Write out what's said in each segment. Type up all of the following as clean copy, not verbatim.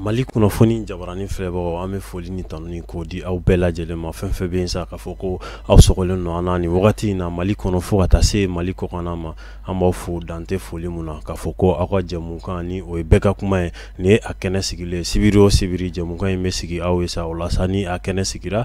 Mali kunnafoni jabarani filɛbagaw an bɛ foli ni tanu ni k'o di aw bɛɛ lajɛlen ma fɛn fɛn bɛ yen sa k'a fɔ ko aw sɔgɔlen nɔ an na nin wagati in na Mali kɔnɔ fo ka taa se Mali kɔkan ma an b'aw fo dante foli mun na k'a fɔ ko aw ka jɛmukan ni o ye bɛɛ ka kuma ye nin ye a kɛnɛ sigilen sibiri o sibiri jɛmukan in bɛ sigi aw ye sa o la sa ni a kɛnɛ sigira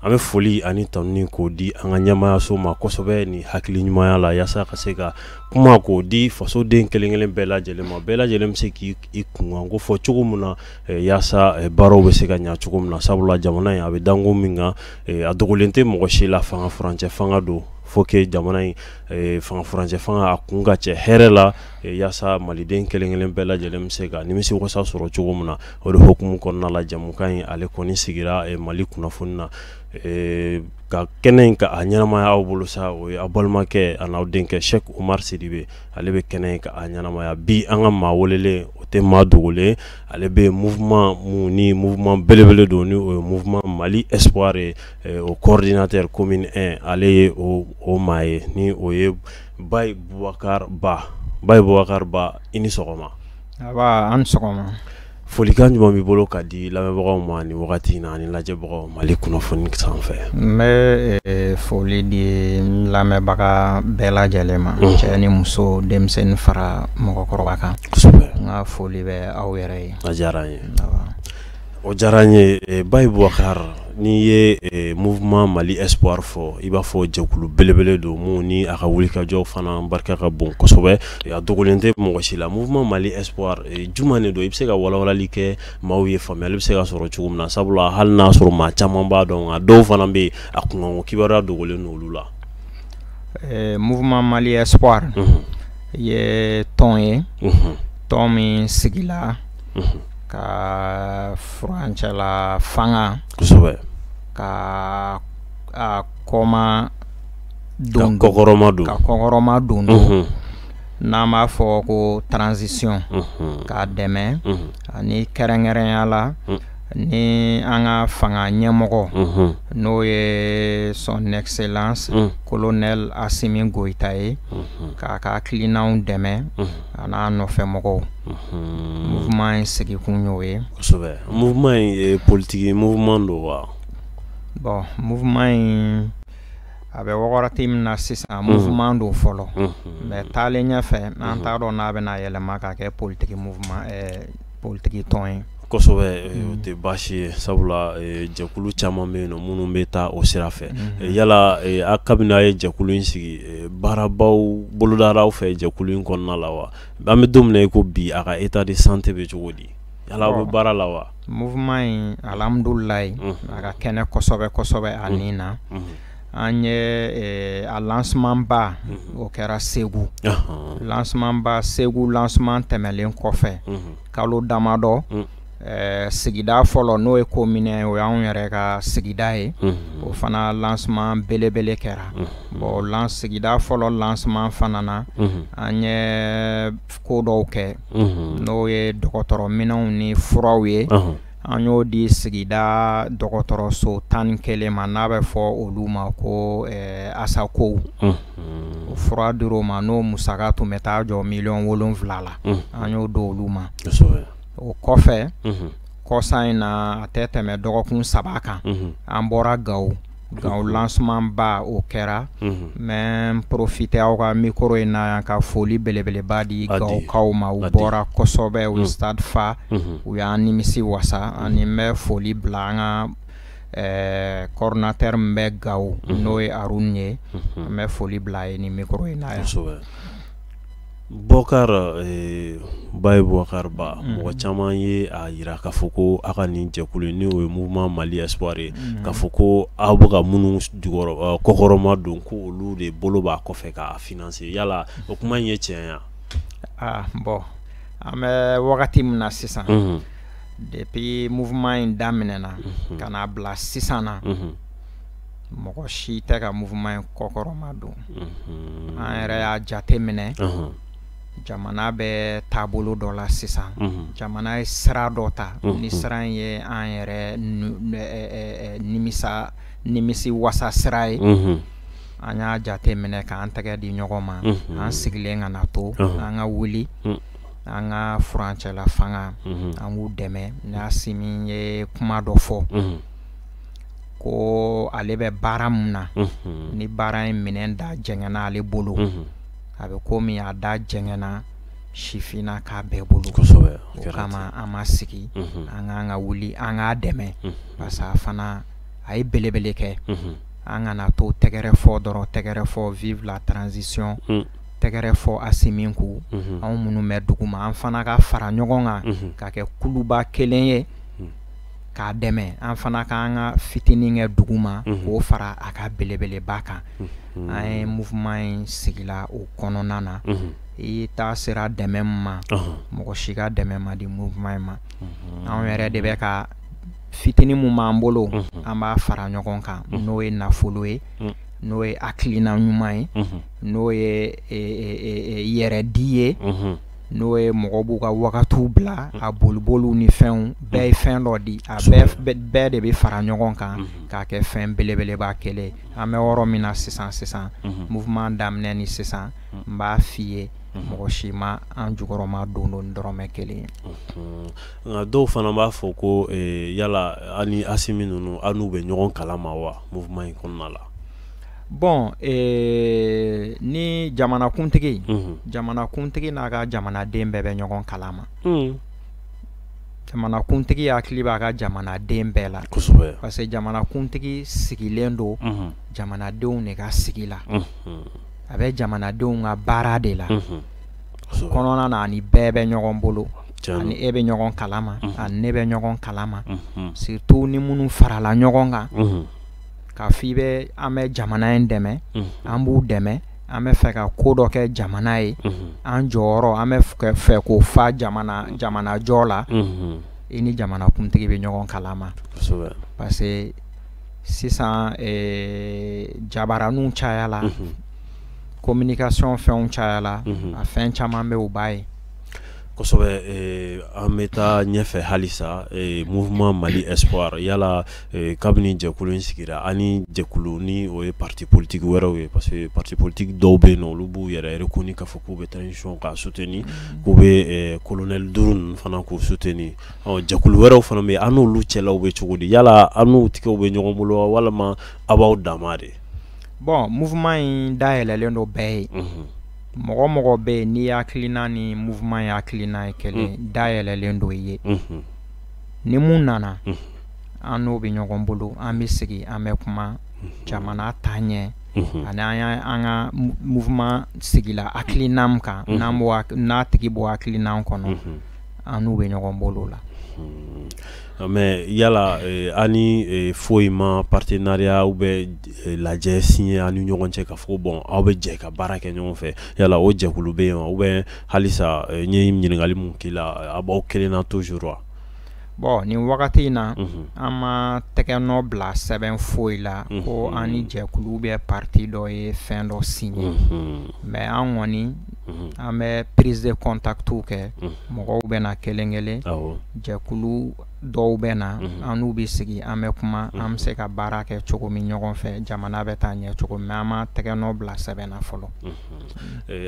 an bɛ foli ani tanu ni k'o di an ka ɲɛmaayaso ma kosɛbɛ ni hakili ɲumanya la yaasa ka se ka kuma k'o di fasoden kelen-kelen bɛɛ lajɛlen ma bɛɛ lajɛlen bɛ se k'i kunkan ko fɔ cogo min na yaasa baaraw bɛ se ka ɲɛ cogo min na sabula jamana in a bɛ danko min kan a dogolen tɛ mɔgɔ si la fanga furancɛ fanga don fo que jamana in fanga furancɛ fanga a kun ka cɛ hɛrɛ la yaasa maliden kelen-kelen bɛɛ lajɛlen bɛ se ka nimisi wasa sɔrɔ cogo min na o de hokumu kɔnɔna la jamukan in ale kɔni sigira Mali kunnafoni na ka kɛnɛ in ka a ɲɛnamaya aw bolo sa o ye aw balimakɛ a n'aw denkɛ Cheikh Oumar Sidibe ale bɛ kɛnɛ in ka a ɲɛnamaya bi an ka maa welelen o tɛ maa dogolen ale bɛ mouvement mun ni mouvement belebele don ni o ye mouvement Mali Espoir ye o coordinateur commune 1 ale ye o maa ye ni o ye Bayi Boubacar Ba i ni sɔgɔma. Aba an sɔgɔma. Folikan jumɛn b'i bolo ka di lamɛnbagaw ma ni wagati in na ani lajɛbagaw Mali kunnafoni sanfɛ. N bɛ foli di lamɛnbaga bɛɛ lajɛlen ma cɛ ni muso denmisɛnnin fara mɔgɔkɔrɔba kan. Kosɛbɛ. N ka foli bɛ aw yɛrɛ ye. A diyara n ye. O diyara n ye Bayi Boubacar n'i ye mouvement Mali Espoir fɔ i b'a fɔ jɛkulu belebele don mun ni a ka wulikajɔw fana barika ka bon kosɛbɛ a dogolen tɛ mɔgɔ si la mouvement Mali Espoir juma de don i bɛ se ka walawalali kɛ maaw ye faamuyali bɛ se ka sɔrɔ cogo min na sabula hali n'a sɔrɔ maa caman b'a dɔn a dɔw fana bɛ yen a kunkanko kibaruya dogolen n'olu la. Mouvement Mali Espoir ye tɔn ye tɔn min sigila ka furancɛla fanga kosɛbɛ ka a kɔma don ka kɔkɔrɔma don n'an b'a fɔ ko transition k'a dɛmɛ ani kɛrɛnkɛrɛnya la ni an ka fanga ɲɛmɔgɔ n'o ye son excellence colonel Assimi Goïta ye k'a ka hakilinaw dɛmɛ a n'a nɔfɛmɔgɔw mouvement in sigikun y'o ye. Kosɛbɛ mouvement in ye politique mouvement don wa. Bon mouvement in a bɛ wagati min na sisan mouvement don fɔlɔ mais taalen ɲɛfɛ n'an t'a dɔn n'a bɛna yɛlɛma ka kɛ politique mouvement politique tɔn ye. Kosɛbɛ o tɛ baasi ye sabula jɛkulu caman bɛ yen nɔ minnu bɛ taa o sira fɛ yala a kabini a ye jɛkulu in sigi baarabaw bolodaraw fɛ jɛkulu in kɔnɔna la wa an bɛ don min na i ko bi a ka état de santé bɛ cogo di yala aw bɛ baara la wa. Mouvement in alhamdulilayi a ka kɛnɛ kosɛbɛ a nin na an ye a lancement ba o kɛra Segu lancement ba Segu lancement tɛmɛlen kɔfɛ kalo damadɔ sigida fɔlɔ n'o ye commune o y'anw yɛrɛ ka sigida ye o fana lancement belebele kɛra bon sigida fɔlɔ lancement fana na an ye ko dɔw kɛ n'o ye dɔgɔtɔrɔminɛnw ni furaw ye an y'o di sigida dɔgɔtɔrɔso 11 ma n'a bɛ fɔ olu ma ko ASACO o fura dir'o ma n'o musaka tun bɛ taa jɔ 7,000,000 la an y'o di olu ma. O kɔfɛ kɔsan in na a tɛ tɛmɛ dɔgɔkun 3 kan an bɔra Gawo lancement ba o kɛra mais profiter aw ka micro in na yan ka foli belebeleba di Gawukaw ma u bɔra kosɛbɛ u stade fa u y'an nimisi wasa ani n bɛ foli bila an ka coordinateur min bɛ Gawo n'o ye Aruna ye n bɛ foli bila a ye ni micro in na yan. Bayi Boubacar Ba mɔgɔ caman ye a yira k'a fɔ ko aw ka nin jɛkulu ni o ye mouvement Mali Espoir ye k'a fɔ ko aw bɛ ka minnu kɔkɔrɔma don ko olu de bolo b'a kɔfɛ k'a financer yala o kuma in ye tiɲɛ ya. Bon an bɛ wagati min na sisan depuis mouvement in daminɛna ka n'a bila sisan na mɔgɔ si tɛ ka mouvement in kɔkɔrɔma don an yɛrɛ y'a jate minɛ jamana bɛ taabolo dɔ la sisan jamana ye sira dɔ ta ni sira in ye an yɛrɛ nimisi wasa sira ye an y'a jate minɛ k'an tɛgɛ di ɲɔgɔn ma an sigilen ka na to an ka wuli an ka furancɛla fanga an b'u dɛmɛ n'Asimi ye kuma dɔ fɔ ko ale bɛ baara mun na ni baara in minɛn da jɛngɛna ale bolo a bɛ komi a da jɛngɛna sifina k'a bɛɛ bolo o kama an ma sigi an k'an ka wuli an k'a dɛmɛ parce que fana a ye belebele kɛ an kana to tɛgɛrɛ fɔ dɔrɔn tɛgɛrɛ fɔ vive la transition tɛgɛrɛ fɔ Asimi ku anw minnu bɛ duguma an fana ka fara ɲɔgɔn kan ka kɛ kuluba kelen ye k'a dɛmɛ an fana k'an ka fitinin kɛ duguma k'o fara a ka belebeleba kan an ye mouvement in sigila o kɔnɔna na i ta sera dɛmɛ ma mɔgɔ si ka dɛmɛ ma di mouvement in ma anw yɛrɛ de bɛ ka fitinin mun b'an bolo an b'a fara ɲɔgɔn kan n'o ye nafolo ye n'o ye hakilina ɲuman ye n'o ye yɛrɛ di ye n'o ye mɔgɔ b'u ka wagatiw bila a boliboliw ni fɛnw bɛɛ ye fɛn dɔ di a bɛɛ de bɛ fara ɲɔgɔn kan k'a kɛ fɛn belebeleba kelen an bɛ yɔrɔ min na sisan mouvement daminɛ ni sisan n b'a f'i ye mɔgɔ si ma an jukɔrɔma don dɔrɔmɛ kelen ye nka dɔw fana b'a fɔ ko yala ani Asimi ninnu aw n'u bɛ ɲɔgɔn kalama wa mouvement in kɔnɔna la bon ni jamanakuntigi n'a ka jamanaden bɛɛ bɛ ɲɔgɔn kalama jamanakuntigi hakili b'a ka jamanaden bɛɛ la parce que jamanakuntigi sigilen don jamanadenw de ka sigi la a bɛ jamanadenw ka baara de la kɔnɔna na ani bɛɛ bɛ ɲɔgɔn bolo ani e bɛ ɲɔgɔn kalama ani ne bɛ ɲɔgɔn kalama surtout ni minnu farala ɲɔgɔn kan k'a fɔ i bɛ an bɛ jamana in dɛmɛ an b'u dɛmɛ an bɛ fɛ ka ko dɔ kɛ jamana ye an jɔyɔrɔ an bɛ fɛ k'o fa jamanajɔ la i ni jamanakuntigi bɛ ɲɔgɔn kalama parce que sisan jabaraninw cayala communication fɛnw cayala a fɛn caman bɛ u b'a ye kosɛbɛ an bɛ taa ɲɛfɛ halisa mouvement Mali Espoir yala kabini jɛkulu in sigira ani jɛkulu ni o ye parti politique wɛrɛw ye parce que parti politique dɔw bɛ yen nɔ olu b'u yɛrɛ reconnu k'a fɔ k'u bɛ transition ka soutenir k'u bɛ colonel Duru ninnu fana k'u soutenir jɛkulu wɛrɛw fana bɛ yen an n'olu cɛlaw bɛ cogo di yala an n'u tigɛw bɛ ɲɔgɔn bolo walima aw b'aw dama de bon mouvement in dayɛlɛlen don bɛɛ ye mɔgɔ mɔgɔ bɛ yen n'i hakilina ni mouvement in hakilina ye kelen dayɛlɛlen don i ye ni mun nana an n'o bɛ ɲɔgɔn bolo an bɛ sigi an bɛ kuma jamana taɲɛ ani an ka mouvement sigila hakilina min kan n'a tigi bɔ hakilina kɔnɔ an n'u bɛ ɲɔgɔn bolo la mais yala ani foyi ma partenariat ou bɛ lajɛ signé ani ɲɔgɔn cɛ k'a fɔ bon aw bɛ jɛ ka baara kɛ ɲɔgɔn fɛ yala o jɛkulu bɛ yen wa ou bien halisa n ye ɲininkali mun k'i la a b'aw kelenna toujours wa bon nin wagati in na an ma tɛgɛ nɔ bila sɛbɛn foyi la ko an ni jɛkulu bɛ parti dɔ ye fɛn dɔ signé mais an kɔni an bɛ prise de contactw kɛ mɔgɔw bɛ na kelen kelen jɛkulu dɔw bɛ na an n'u bɛ sigi an bɛ kuma an bɛ se ka baara kɛ cogo min ɲɔgɔn fɛ jamana bɛ taa ɲɛ cogo min an ma tɛgɛ nɔ bila sɛbɛn na fɔlɔ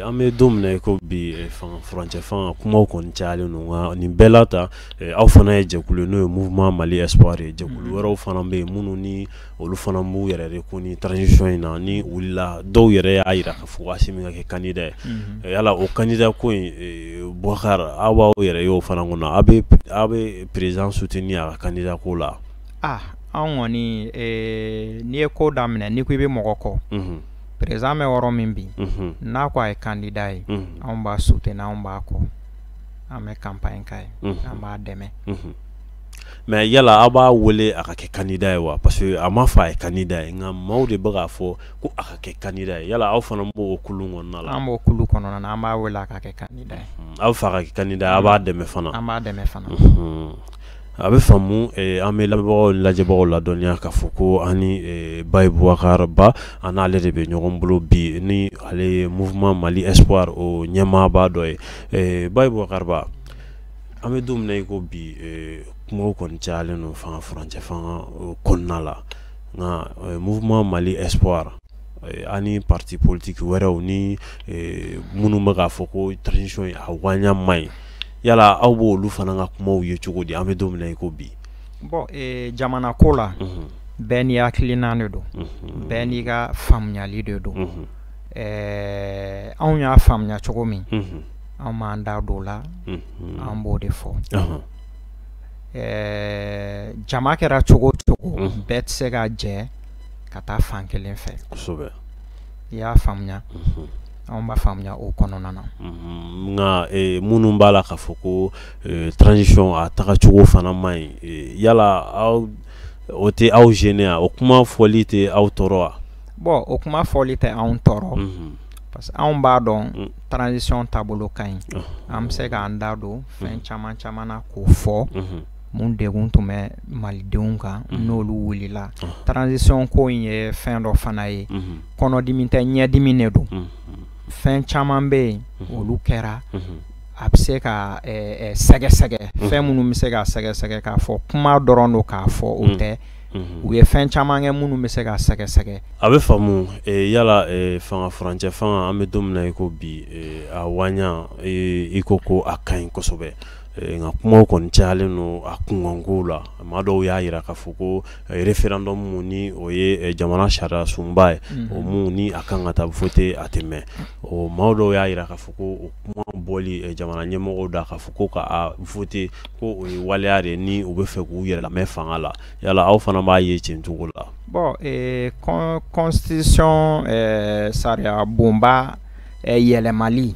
an bɛ don min na ko bi furancɛ fanga kumaw kɔni cayalen don nka nin bɛɛ la ta aw fana ye jɛkulu n'o ye mouvement Mali Espoir ye jɛkulu wɛrɛw fana bɛ yen minnu ni olu fana b'u yɛrɛ de ko ni transition in na ni wulila dɔw yɛrɛ y'a jira k'a fɔ Asimi ka kɛ candidat ye yala o candidat ko in Boubacar aw b'aw yɛrɛ y'o fana kɔnɔ aw bɛ président soutenir a ka candidat ko la anw kɔni n'i ye ko daminɛ n'i ko i bɛ mɔgɔ kɔ président bɛ yɔrɔ min bi n'a ko a ye candidat ye anw b'a soutenir anw b'a kɔ an bɛ campagne k'a ye an b'a dɛmɛ mais yala aw b'a wele a ka kɛ candidat ye wa parce que a ma fɔ a ye candidat ye nka maaw de bɛ k'a fɔ ko a ka kɛ candidat ye yala aw fana b'o kulu kɔnɔna la an b'o kulu kɔnɔna na an b'a wele a ka kɛ candidat ye aw fa ka kɛ candidat aw b'a dɛmɛ fana an b'a dɛmɛ fana a bɛ faamu an bɛ lamɛnbagaw lajɛbagaw ladɔnniya k'a fɔ ko ani Bayi Boubacar Ba a n'ale de bɛ ɲɔgɔn bolo bi ni ale ye mouvement Mali Espoir o ɲɛmaaba dɔ ye Bayi Boubacar Ba an bɛ don min na i ko bi kumaw kɔni cayalen don fanga furancɛ fanga kɔnɔna la nka mouvement Mali Espoir ani parti politique wɛrɛw ni minnu bɛ k'a fɔ ko transition a waɲa man ɲi yala aw b'o olu fana ka kumaw ye cogo di an bɛ don min na i ko bi. Bon jamana ko la bɛɛ n'i hakilina de don bɛɛ n'i ka faamuyali de don anw y'a faamuya cogo min anw m'an da don la an b'o de fɔ jama kɛra cogo cogo bɛɛ tɛ se ka jɛ ka taa fan kelen fɛ kosɛbɛ i y'a faamuya anw b'a faamuya o kɔnɔna na nka minnu b'a la k'a fɔ ko transition a tagacogo fana man ɲi yala aw o tɛ aw gêné a o kuma fɔli tɛ aw tɔɔrɔ wa. Bon o kuma fɔli tɛ anw tɔɔrɔ parce que anw b'a dɔn transition taabolo ka ɲi an bɛ se k'an da don fɛn caman caman na k'o fɔ mun degun tun bɛ malidenw kan n'olu wulila transition ko in ye fɛn dɔ fana ye kɔnɔdimi tɛ ɲɛdimi de don fɛn caman bɛ yen olu kɛra a bɛ se ka sɛgɛsɛgɛ fɛn minnu bɛ se ka sɛgɛsɛgɛ k'a fɔ kuma dɔrɔn don k'a fɔ o tɛ u ye fɛn caman kɛ minnu bɛ se ka sɛgɛsɛgɛ a bɛ faamu yala fanga furancɛ fanga an bɛ don min na i ko bi a waɲa i ko ko a ka ɲi kosɛbɛ nka kumaw kɔni cayalen don a kunkanko la maa dɔw y'a jira k'a fɔ ko référendum mun ni o ye jamana sariya sunba ye o mun ni a kan ka taa voter a tɛ mɛn o maa dɔw y'a jira k'a fɔ ko o kuma bɔli jamana ɲɛmɔgɔw da k'a fɔ ko ka voter ko o ye waleya de ni u bɛ fɛ k'u yɛrɛ lamɛn fanga la yala aw fana b'a ye ten cogo la. Bon constitution sariya bonba yɛlɛmali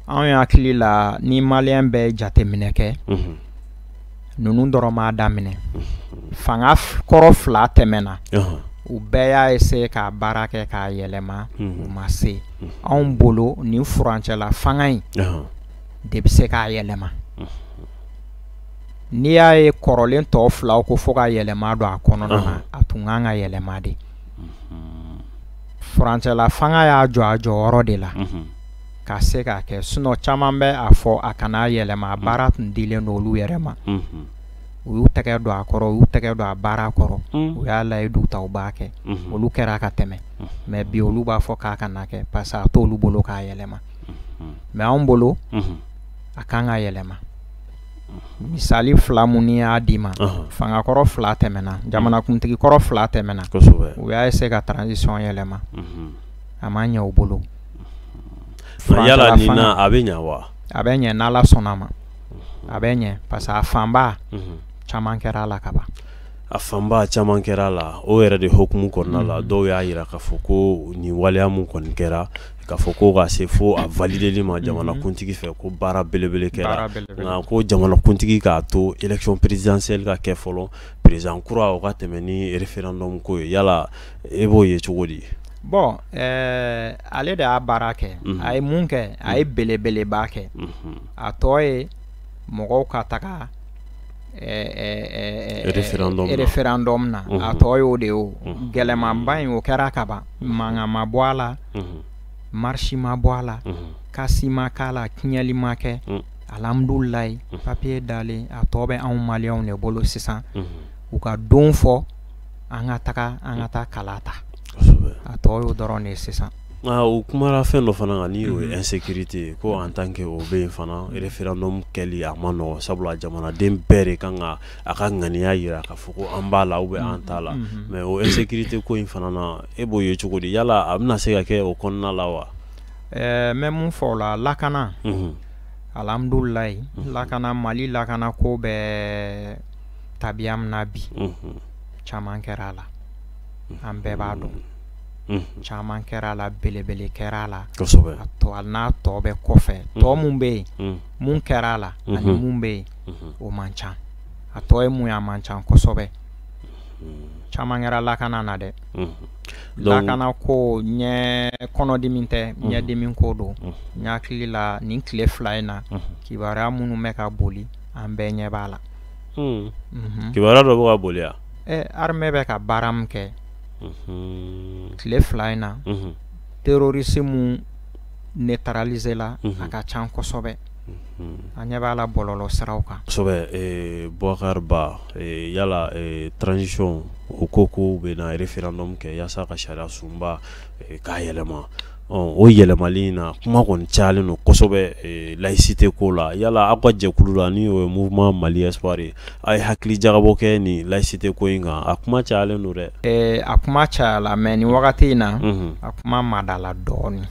anw hakili la ni maliyɛn bɛ jateminɛ kɛ ninnu dɔrɔn m'a daminɛ fanga kɔrɔ 2 tɛmɛna u bɛɛ y'a essayer ka baara kɛ k'a yɛlɛma u ma se anw bolo nin furancɛla fanga in de bɛ se k'a yɛlɛma n'i y'a ye kɔrɔlen tɔ 2 ko fo ka yɛlɛma don a kɔnɔna na a tun kan ka yɛlɛma de furancɛla fanga y'a jɔ a jɔyɔrɔ de la ka se k'a kɛ sinon caman bɛ a fɔ a kana yɛlɛma a baara tun dilen don olu yɛrɛ ma u y'u tɛgɛ don a kɔrɔ u y'u tɛgɛ don a baara kɔrɔ u y'a layidu ta u b'a kɛ olu kɛra ka tɛmɛ mais bi olu b'a fɔ k'a kana kɛ parce que a t'olu bolo k'a yɛlɛma mais anw bolo a kan ka yɛlɛma misali 2 mun y'a di ma fangakɔrɔ 2 tɛmɛna jamanakuntigi kɔrɔ 2 tɛmɛna u y'a essayer ka transition yɛlɛma a ma ɲɛ u bolo yala nin na a bɛ ɲɛ wa a bɛ ɲɛ n'Ala sɔnna ma a bɛ ɲɛ parce que a fanba caman kɛra a la kaban a fanba caman kɛra a la o yɛrɛ de hukumu kɔnɔna la dɔw y'a jira k'a fɔ ko nin waleya mun kɔni kɛra k'a fɔ ko ka se fo a valideli ma jamanakuntigi fɛ ko baara belebele kɛra nka ko jamanakuntigi k'a to élection présidentielle ka kɛ fɔlɔ président kura o ka tɛmɛ ni référendum ko ye yala e b'o ye cogo di. Bon ale de y'a baara kɛ a ye mun kɛ a ye belebeleba kɛ a tɔ ye mɔgɔw ka taga référendum na a tɔ y'o de o gɛlɛmanba in o kɛra kaban mankan ma bɔ a la marche ma bɔ a la kasi ma k'a la tiɲɛli ma kɛ alhamdulilayi papier dalen a tɔ bɛ anw maliyɛnw de bolo sisan u ka don fɔ an ka taa kala ta a tɔ y'o dɔrɔn de sisan. o kumara fɛn dɔ fana kan ni o ye insécurité ko en tant que o bɛ yen fana référendum kɛli a ma nɔgɔn sabula jamanaden bɛɛ de kan ka a ka ŋaniya jira k'a fɔ ko an b'a la ou bien an t'a la mais o insécurité ko in fana na e b'o ye cogo di yala a bɛna se ka kɛ o kɔnɔna la wa. n bɛ mun fɔ o la lakana alhamdulilayi lakana Mali lakana ko bɛ tabiya min na bi caman kɛra a la an bɛɛ b'a dɔn caman kɛra la belebele kɛra la a tɔ n'a tɔ bɛ kɔfɛ tɔ mun bɛ yen mun kɛra la ani mun bɛ yen o man ca a tɔ ye mun ye a man ca kosɛbɛ caman kɛra lakana na dɛ lakana ko ɲɛ kɔnɔdimi tɛ ɲɛdimi ko don n hakili la nin tile 2 in na kibaruya minnu bɛ ka boli an bɛɛ ɲɛ b'a la kibaruya dɔ bɛ ka boli ya armée bɛ ka baara min kɛ tile 2 in na terrorisme neutraliser la a ka can kosɛbɛ an ɲɛ b'a la bɔlɔlɔ siraw kan kosɛbɛ Boubacar Ba yala transition o ko ko bɛ na référendum kɛ yaasa ka sariya sunba k'a yɛlɛma o yɛlɛmali in na kuma kɔni cayalen no kosɛbɛ laïcité ko la yala aw ka jɛkulu la ni o ye mouvement Mali Espoir ye a ye hakili jagabɔ kɛ ni laïcité ko in kan a kuma cayalen no dɛ a kuma cayala mais ni wagati in na a kuma madala dɔɔni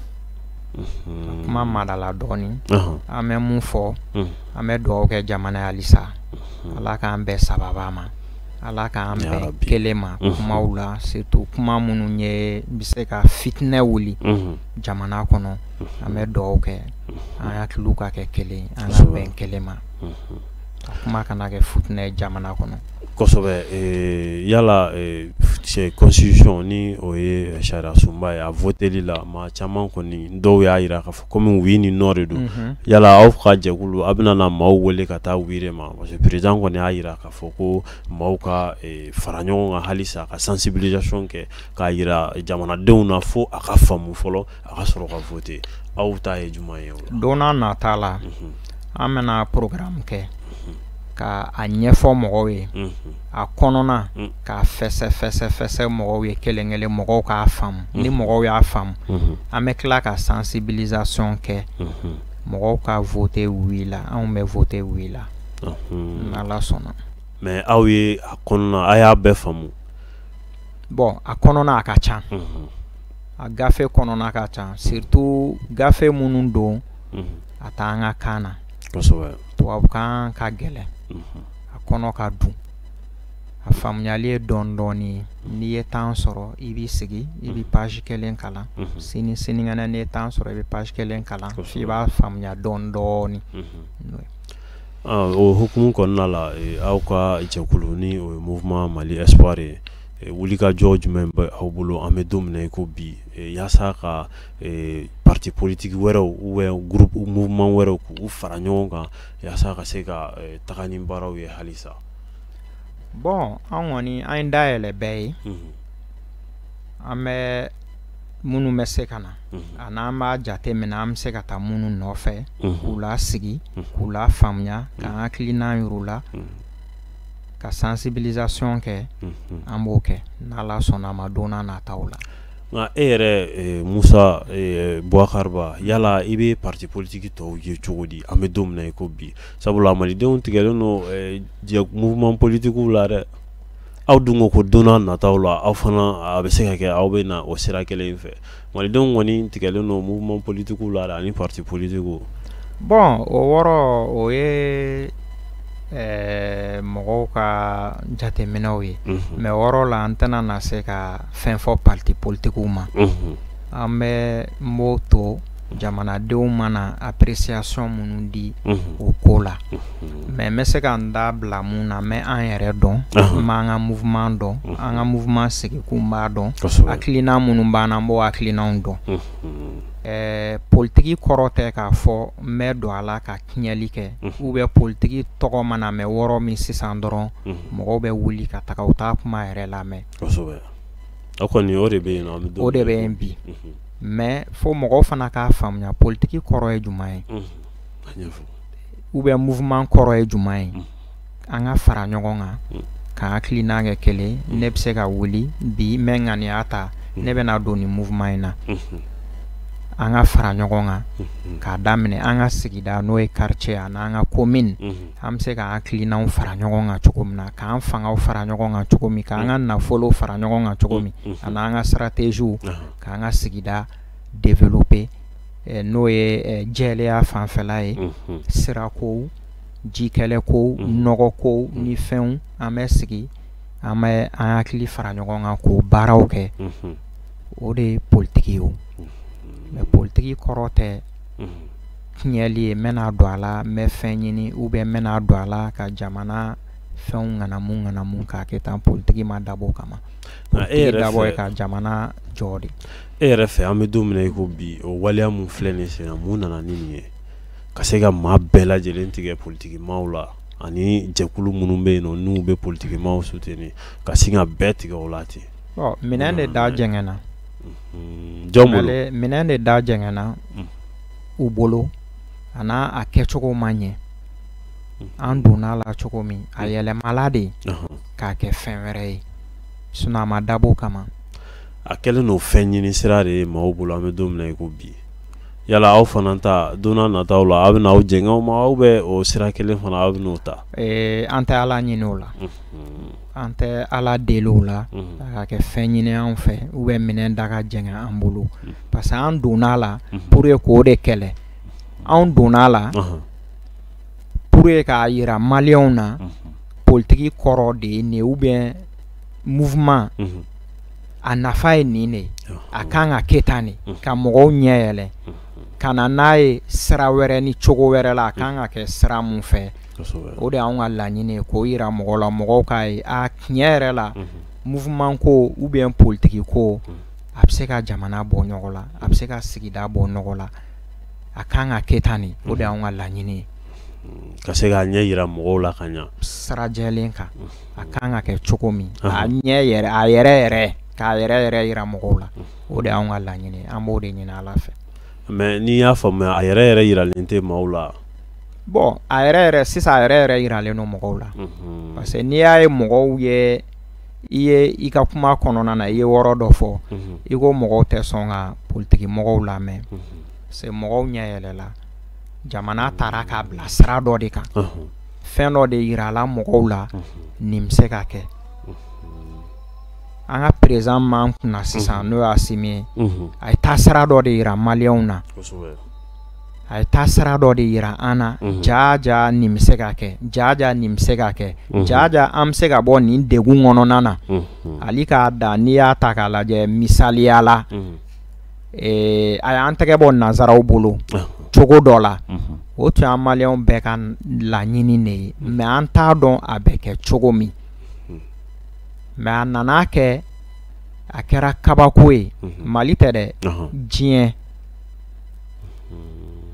kuma madala dɔɔni an bɛ mun fɔ an bɛ dugawu kɛ jamana ye halisa Ala k'an bɛɛ sababa ma Ala k'an bɛɛ kelen ma kumaw la surtout kuma minnu ye bɛ se ka fitinɛ wuli jamana kɔnɔ an bɛ dugawu kɛ an hakiliw ka kɛ kelen an ka bɛn kelen ma kuma kana kɛ fitinɛ jamana kɔnɔ kosɛbɛ yala constitution ni o ye sariya sunba ye a voteli la maa caman kɔni dɔw y'a yira k'a fɔ komi oui ni non de don yala aw ka jɛkulu a bɛna na maaw wele ka taa wiire ma parce que président kɔni y'a yira k'a fɔ ko maaw ka fara ɲɔgɔn kan halisa ka sensibilisation kɛ k'a yira jamanadenw na fo a ka faamu fɔlɔ a ka sɔrɔ ka voter aw ta ye jumɛn ye o la don n'a nata la an bɛna programme kɛ ka a ɲɛfɔ mɔgɔw ye a kɔnɔna ka fɛsɛ mɔgɔw ye kelen-kelen mɔgɔw k'a faamu ni mɔgɔw y'a faamu an bɛ tila ka sensibilisation kɛ mɔgɔw ka voter oui la anw bɛ voter oui la n'Ala sɔnna mais aw ye a kɔnɔna a y'a bɛɛ faamu bon a kɔnɔna a ka ca a gafe kɔnɔna ka ca surtout gafe minnu don a t'an ka kan na tubabukan ka gɛlɛn a kɔnɔ ka dun a faamuyali ye dɔɔni n'i ye temps sɔrɔ i b'i sigi i bɛ page kelen kalan sinikɛnɛ n'i ye temps sɔrɔ i bɛ page kelen kalan f'i b'a faamuya dɔɔni o hukumu kɔnɔna la aw ka jɛkulu ni o ye mouvement Mali Espoir ye wulikajɔ jumɛn bɛ aw bolo an bɛ don min na i ko bi yaasa ka parti politique wɛrɛw ou bien groupe mouvement wɛrɛw k'u fara ɲɔgɔn kan yaasa ka se ka taga ni baaraw ye halisa bon an kɔni an ye dayɛlɛ bɛɛ ye an bɛ minnu bɛ se ka na a n'an b'a jate minɛ an bɛ se ka taa minnu nɔfɛ k'u la sigi k'u la faamuya k'an hakilina yir'u la ka sensibilisation kɛ an b'o kɛ n'Ala sɔnna ma don n'a nataw la nka e yɛrɛ Musa Boubacar Ba yala i bɛ parti politique tɔw ye cogo di an bɛ don min na i ko bi sabula malidenw tigɛlen don mouvement politique la dɛ aw dun ko don n'a nataw la aw fana a bɛ se ka kɛ aw bɛ na o sira kelen fɛ malidenw kɔni tigɛlen don mouvement politique la dɛ ani parti politique bon o wɔrɔ o ye mɔgɔw ka jateminɛw ye mais wɔrɔ la an tɛna na se ka fɛn fɔ parti politiquew ma an bɛ m'o to jamanadenw mana appréciation minnu di o ko la mais n bɛ se ka n da bila mun na n bɛ an yɛrɛ dɔn n b'an ka mouvement dɔn an ka mouvement sigikun b'a dɔn hakilina minnu b'an na n b'o hakilinaw dɔn politiki kɔrɔ tɛ k'a fɔ n bɛ don a la ka tiɲɛli kɛ ou bien politiki tɔgɔ mana mɛn wɔrɔ min sisan dɔrɔn mɔgɔw bɛ wuli ka taga u t'a kuma yɛrɛ lamɛn o de bɛ yen o de bɛ yen bi mais fo mɔgɔw fana k'a faamuya politiki kɔrɔ ye jumɛn ye ou bien mouvement kɔrɔ ye jumɛn ye an ka fara ɲɔgɔn kan ka hakilina kɛ kelen ne bɛ se ka wuli bi n bɛ ŋaniya ta ne bɛna don ni mouvement in na an ka fara ɲɔgɔn kan k'a daminɛ an ka sigida n'o ye quartier ani an ka commune an bɛ se ka hakilinaw fara ɲɔgɔn kan cogo min na k'an fangaw fara ɲɔgɔn kan cogo min k'an ka nafolo fara ɲɔgɔn kan cogo min ani an ka stratégies k'an ka sigida développer n'o ye jɛlenya fanfɛla ye sirakow jikɛlɛkow nɔgɔkow ni fɛnw an bɛ sigi an bɛ an hakili fara ɲɔgɔn kan k'o baaraw kɛ o de ye politiki ye mais politiki kɔrɔ tɛ tiɲɛli ye n bɛna don a la n bɛ fɛn ɲini ou bien n bɛna don a la ka jamana fɛnw ŋanamu k'a kɛ tan politiki ma dabɔ o kama politiki dabɔ ye ka jamana jɔ de e yɛrɛ fɛ an bɛ don min na i ko bi o waleya mun filɛ nin sen na mun nana ni nin ye ka se ka maa bɛɛ lajɛlen tigɛ politiki maaw la ani jɛkulu minnu bɛ yen nɔ n'u bɛ politiki maaw soutenir ka sin ka bɛɛ tigɛ o la ten minɛn de da jɛngɛnna minɛn de da jɛngɛnna u bolo a n'a a kɛcogo ma ɲɛ an donna la cogo min a yɛlɛmala de k'a kɛ fɛn wɛrɛ ye sinon a ma dabɔ o kama a kɛlen n'o fɛn ɲini sira de ye maaw bolo an bɛ don min na i ko bi yala aw fana ta donna nataw la aw bɛ n'aw jɛngɛw ma aw bɛ o sira kelen fana aw bɛ n'o ta an tɛ Ala ɲini o la an tɛ Ala deli o la a ka kɛ fɛn ɲini an fɛ ou bien minɛn da ka jɛngɛ an bolo parce que an donna la pour que k'o de kɛlɛ an donna la pour que k'a yira maliyɛnw na politique kɔrɔ de ye nin ou bien mouvement a nafa ye nin de a kan ka kɛ tan de ka mɔgɔw ɲɛ yɛlɛ ka na n'a ye sira wɛrɛ ni cogo wɛrɛ la a kan ka kɛ sira mun fɛ o de y'anw ka laɲini ye k'o yira mɔgɔw la mɔgɔw k'a ye a tiɲɛ yɛrɛ la mouvement ko ou bien politique ko a bɛ se ka jamana bɔ ɲɔgɔn la a bɛ se ka sigida bɔ ɲɔgɔn la a kan ka kɛ tan de o de y'anw ka laɲini ye ka se k'a ɲɛ yira mɔgɔw la ka ɲa sira jɛlen kan a kan ka kɛ cogo min a ɲɛ yɛrɛ a yɛrɛ k'a yɛrɛ yira mɔgɔw la o de y'anw ka laɲini ye an b'o de ɲini Ala fɛ mais n'i y'a faamuya a yɛrɛ yiralen tɛ maaw la bon a yɛrɛ sisan a yɛrɛ yiralen don mɔgɔw la parce que n'i y'a ye mɔgɔw ye i ka kuma kɔnɔna na i ye wɔrɔ dɔ fɔ i ko mɔgɔw tɛ sɔn ka politique mɔgɔw lamɛn c'est mɔgɔw ɲɛ yɛlɛla jamana taara k'a bila sira dɔ de kan fɛn dɔ de yirala mɔgɔw la nin bɛ se ka kɛ an ka président m'an kunna sisan n'o ye Asimi ye a ye taa sira dɔ de yira maliyɛnw na a ye taa sira dɔ de yira an na jaja nin bɛ se ka kɛ jaja nin bɛ se ka kɛ jaja an bɛ se ka bɔ nin degun kɔnɔna na hali k'a da n'i y'a ta k'a lajɛ misaliya la a y'an tɛgɛ bɔ nanzaraw bolo cogo dɔ la o tun y'an maliyɛnw bɛɛ ka laɲini de ye mais an t'a dɔn a bɛ kɛ cogo min mais a nana kɛ a kɛra kabako ye Mali tɛ dɛ diɲɛ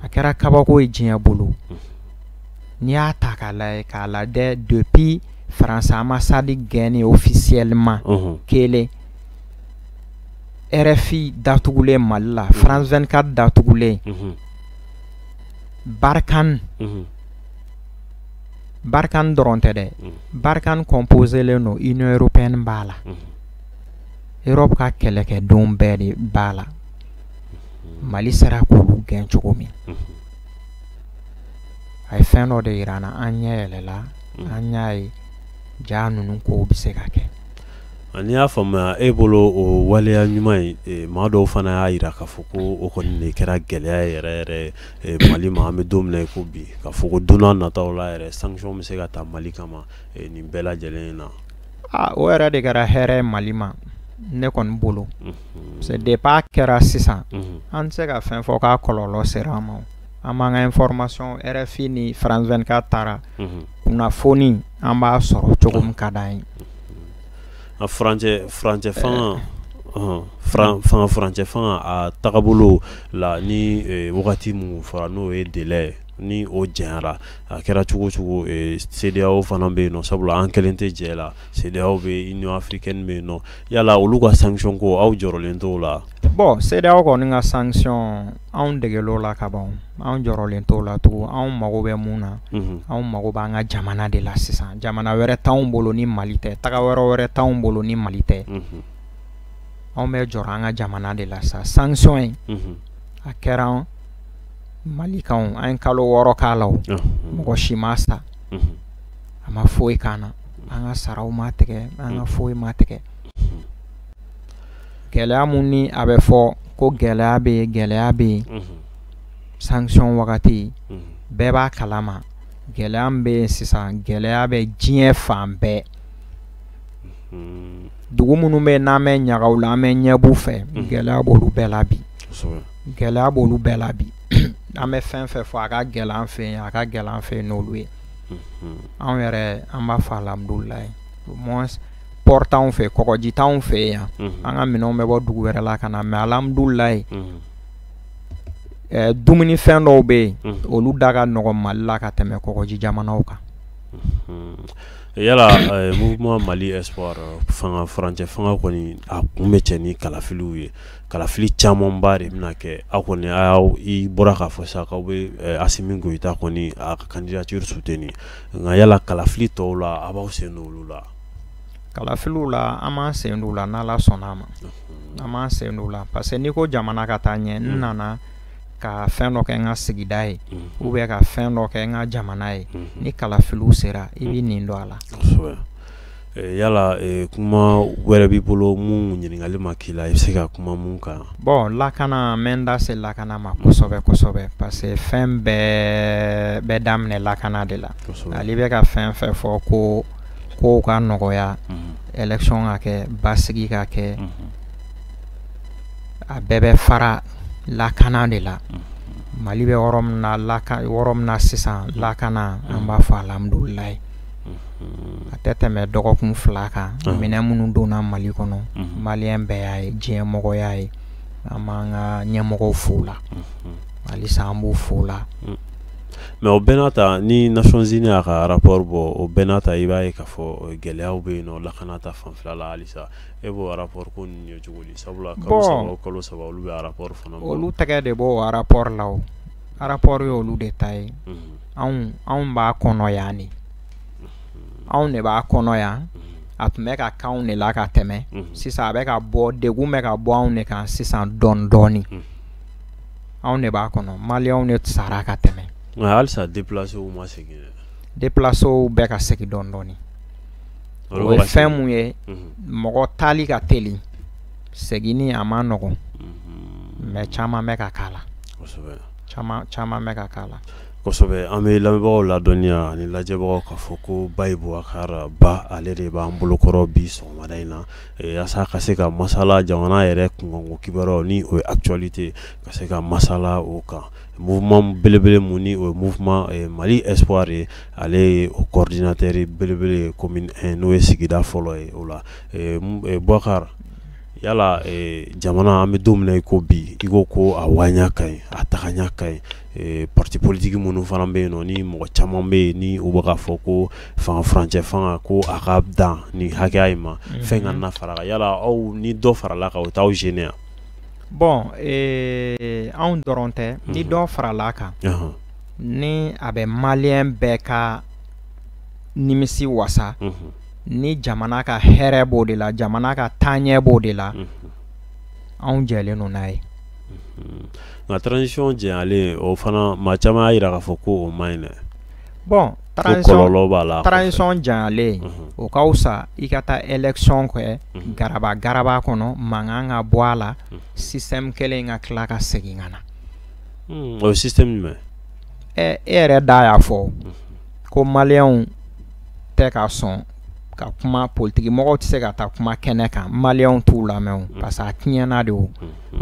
a kɛra kabako ye diɲɛ bolo n'i y'a ta k'a lajɛ depuis France ambassade gagné officiellement kelen RFI datugulen Mali la France 24 datugulen Barkhane dɔrɔn tɛ dɛ Barkhane composé len don Union européenne b'a la Europe ka kɛlɛkɛdenw bɛɛ de b'a la Mali sera k'olu gɛn cogo min a ye fɛn dɔ de yira an na an ɲɛ yɛlɛla an y'a ye ja ninnu kow bɛ se ka kɛ n'i y'a faamuya e bolo o waleya ɲuman ye maa dɔw fana y'a yira k'a fɔ ko o kɔni de kɛra gɛlɛya yɛrɛ Mali ma an bɛ don min na i ko bi k'a fɔ ko don n'a nataw la yɛrɛ sanction bɛ se ka ta Mali kama nin bɛɛ lajɛlen na o yɛrɛ de kɛra hɛrɛ ye Mali ma ne kɔni bolo c'est depuis a kɛra sisan an tɛ se ka fɛn fɔ k'a kɔlɔlɔ sera an ma an b'an ka information RFI ni France 24 taara kunnafoni an b'a sɔrɔ cogo min ka d'an ye furancɛ fanga a tagabolo la ni wagati mun fɔra n'o ye délai ni o jɛnyara a kɛra cogo cogo CEDEAO fana bɛ yen nɔ sabula an kelen tɛ jɛ la CEDEAO bɛ Union africaine bɛ yen nɔ yala olu ka sanction ko aw jɔrɔlen t'o la bon CEDEAO kɔni ka sanction anw degel'o la ka ban anw jɔrɔlen t'o la tugun anw mago bɛ mun na anw mago b'an ka jamana de la sisan jamana wɛrɛ t'anw bolo ni Mali tɛ taga wɛrɛ t'anw bolo ni Mali tɛ anw bɛ jɔrɔ an ka jamana de la sa sanction in a kɛra Malikanw an kalo 6 k'a la mɔgɔ si ma sa a ma foyi k'an na an ka saraw ma tigɛ an ka foyi ma tigɛ gɛlɛya mun ni a bɛ fɔ ko gɛlɛya bɛ yen sanction wagati bɛɛ b'a kalama gɛlɛya min bɛ yen sisan gɛlɛya bɛ diɲɛ fan bɛɛ dugu minnu bɛ yen n'an bɛ ɲagaw la an bɛ ɲɛb'u fɛ gɛlɛya b'olu bɛɛ la bi gɛlɛya b'olu bɛɛ la bi an bɛ fɛn fɛn fɔ a ka gɛlɛn an fɛ yen a ka gɛlɛn an fɛ yen n'olu ye anw yɛrɛ an b'a fɔ alhamdulilayi porte anw fɛ kɔgɔji t'anw fɛ yan an ka minɛnw bɛ bɔ dugu wɛrɛ la ka na mais alhamdulilayi dumuni fɛn dɔw bɛ yen olu da ka nɔgɔ Mali la ka tɛmɛ kɔgɔji jamanaw kan yala mouvement Mali Espoir furancɛ fanga kɔni a kun bɛ cɛ ni kalafiliw ye kalafili camanba de bɛna kɛ aw kɔni i bɔra k'a fɔ sisan k'aw bɛ Asimi Goyita kɔni a ka candidature soutenir nka yala kalafili tɔw la a b'aw sen don olu la kalafiliw la an m'an sen don u la n'Ala sɔnna a ma an m'an sen don u la parce que n'i ko jamana ka taa ɲɛ n nana ka fɛn dɔ kɛ n ka sigida ye ou bien ka fɛn dɔ kɛ n ka jamana ye ni kalafiliw sera i b'i nin don a la. Yala kuma wɛrɛ b'i bolo mun ɲininkali ma k'i la i bɛ se ka kuma mun kan. Bon lakana n bɛ n da se lakana ma kosɛbɛ kosɛbɛ parce que fɛn bɛɛ bɛ daminɛ lakana de la ale bɛ ka fɛn fɛn fɔ ko kow ka nɔgɔya élection ka kɛ basigi ka kɛ a bɛɛ bɛ fara lakana de la Mali bɛ yɔrɔ min na sisan lakana an b'a fɔ alhamdulilayi a tɛ tɛmɛ dɔgɔkun 2 kan minɛn minnu donna Mali kɔnɔ maliyɛn bɛɛ y'a ye diɲɛ mɔgɔ y'a ye an b'an ka ɲɛmɔgɔw fo la halisa an b'u fo la. Mais o bɛɛ n'a ta ni Nations Unies y'a ka rapport bɔ o bɛɛ n'a ta i b'a ye k'a fɔ gɛlɛyaw bɛ yen nɔ lakana ta fanfɛla la halisa e b'o rapport ko ninnu ye cogo di sabula kalo saba olu bɛ rapport fana bɔ. Olu tɛgɛ de b'o rapport la o rapport ye olu de ta ye anw b'a kɔnɔ yan de anw de b'a kɔnɔ yan a tun bɛ ka k'anw de la ka tɛmɛ sisan a bɛ ka bɔ degun bɛ ka bɔ anw de kan sisan dɔɔni dɔɔni anw de b'a kɔnɔ maliyɛnw de sara ka tɛmɛ. Halisa déplacés ma segin déplacés bɛ ka segin dɔɔni dɔɔni o ye fɛn mun ye mɔgɔ taali ka teli seginni a ma nɔgɔn mais caman bɛ ka k'a la caman bɛ ka k'a la kosɛbɛ. An bɛ lamɛnbagaw ladɔnniya ani lajɛbagaw k'a fɔ ko Bayi Bubakari Ba ale de b'an bolokɔrɔ bi sɔgɔmada in na yasa ka se ka masala jamana yɛrɛ kunkanko kibaruyaw ni o ye actualité ka se ka masala o kan mouvement belebele mun ni o ye mouvement Mali Espoir ye ale ye o coordinateur belebele commune 1 n'o ye sigida fɔlɔ ye o la Bubakari yala jamana an bɛ don min na i ko bi i ko a waɲa ka ɲi a tagaɲa ka ɲi parti politique minnu fana bɛ yen nɔ ni mɔgɔ caman bɛ yen ni u bɛ k'a fɔ ko furancɛ fanga ko a ka dan ni hakɛya in ma fɛn ka na fara kan yala aw ni dɔ farala kan o t'aw gêner ya. Bon anw dɔrɔn tɛ ni dɔ farala kan ni a bɛ maliyɛn bɛɛ ka nimisi wasa ni jamana ka hɛrɛ b'o de la jamana ka taaɲɛ b'o de la anw jɛlen don n'a ye. Nka transition jɛnyalen o fana maa caman y'a jira k'a fɔ ko o man ɲi dɛ. Bon transition jɛnyalen o ka fisa i ka taa élection kɛ garaba kɔnɔ mankan ka bɔ a la système kelen ka tila ka segin ka na. O système jumɛn? E yɛrɛ da y'a fɔ ko maliyɛnw tɛ ka sɔn ka kuma politique mɔgɔw tɛ se ka taa kuma kɛnɛ kan maliyɛnw t'u lamɛn parce que a tiɲɛna de o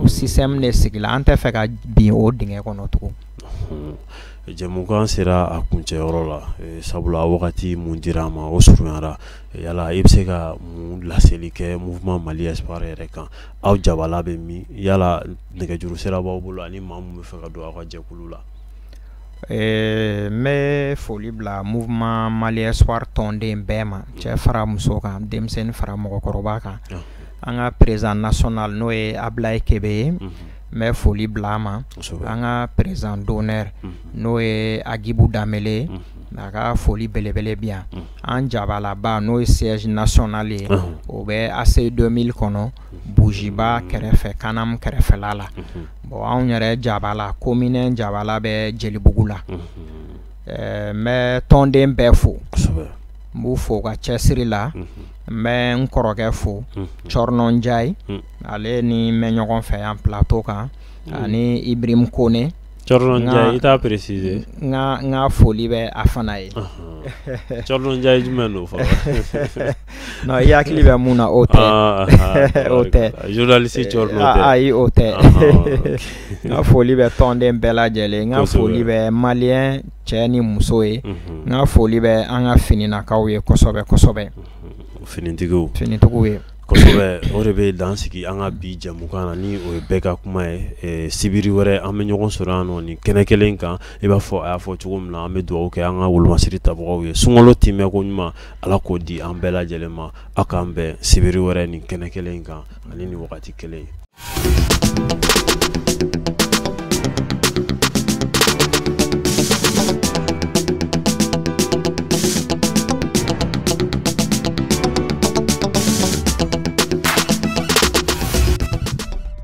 système de sigila an tɛ fɛ ka bin o dingɛ kɔnɔ tugun. Jɛmukan sera a kuncɛyɔrɔ la sabula wagati mun dira a ma o surunyara yala i bɛ se ka mun laseli kɛ mouvement Mali Espoir yɛrɛ kan aw jabala bɛ min yala nɛgɛjuru sira b'aw bolo ani maa mun bɛ fɛ ka don aw ka jɛkulu la. N bɛ foli bila mouvement Mali Espoir tɔnden bɛɛ ma cɛ fara muso kan denmisɛnnin fara mɔgɔkɔrɔba kan an ka président national n'o ye Ablaye Kebe ye n bɛ foli bila a ma an ka président d'honneur n'o ye Agibu Damele a ka foli belebele bi yan an jabalaba n'o ye siège national ye o bɛ AC 2000 kɔnɔ Bujiba kɛrɛfɛ Kanam kɛrɛfɛla la bon anw yɛrɛ jabala commune jabala bɛ Jelibugu la n bɛ tɔnden bɛɛ fo n b'u fo ka cɛsiri la n bɛ n kɔrɔkɛ fo Cɔrɔnɔ Njayi ale ni n bɛ ɲɔgɔn fɛ yan plateau kan ani Ibrahim Kone. Cɔrɔnɔ Njayi i t'a préciser. N ka foli bɛ a fana ye. Cɔrɔnɔ Njayi jumɛn don fɔlɔ? Non i hakili bɛ mun na o tɛ o tɛ. Journaliste Cɔrɔnɔ tɛ. Ayi o tɛ. N ka foli bɛ tɔnden bɛɛ lajɛlen n ka foli bɛ maliyɛn cɛ ni muso ye n ka foli bɛ an ka fininakaw ye kosɛbɛ kosɛbɛ. Finitigiw ye. Kosɛbɛ o de bɛ dan sigi an ka bi jɛmukan na ni o ye bɛɛ ka kuma ye sibiri wɛrɛ an bɛ ɲɔgɔn sɔrɔ yan nɔ nin kɛnɛ kelen kan i b'a fɔ a y'a fɔ cogo min na an bɛ dugawu kɛ an ka wolomasiri tabagaw ye sunkalo timɛ ko ɲuman ala k'o di an bɛɛ lajɛlen ma aw k'an bɛn sibiri wɛrɛ nin kɛnɛ kelen kan ani nin wagati kelen.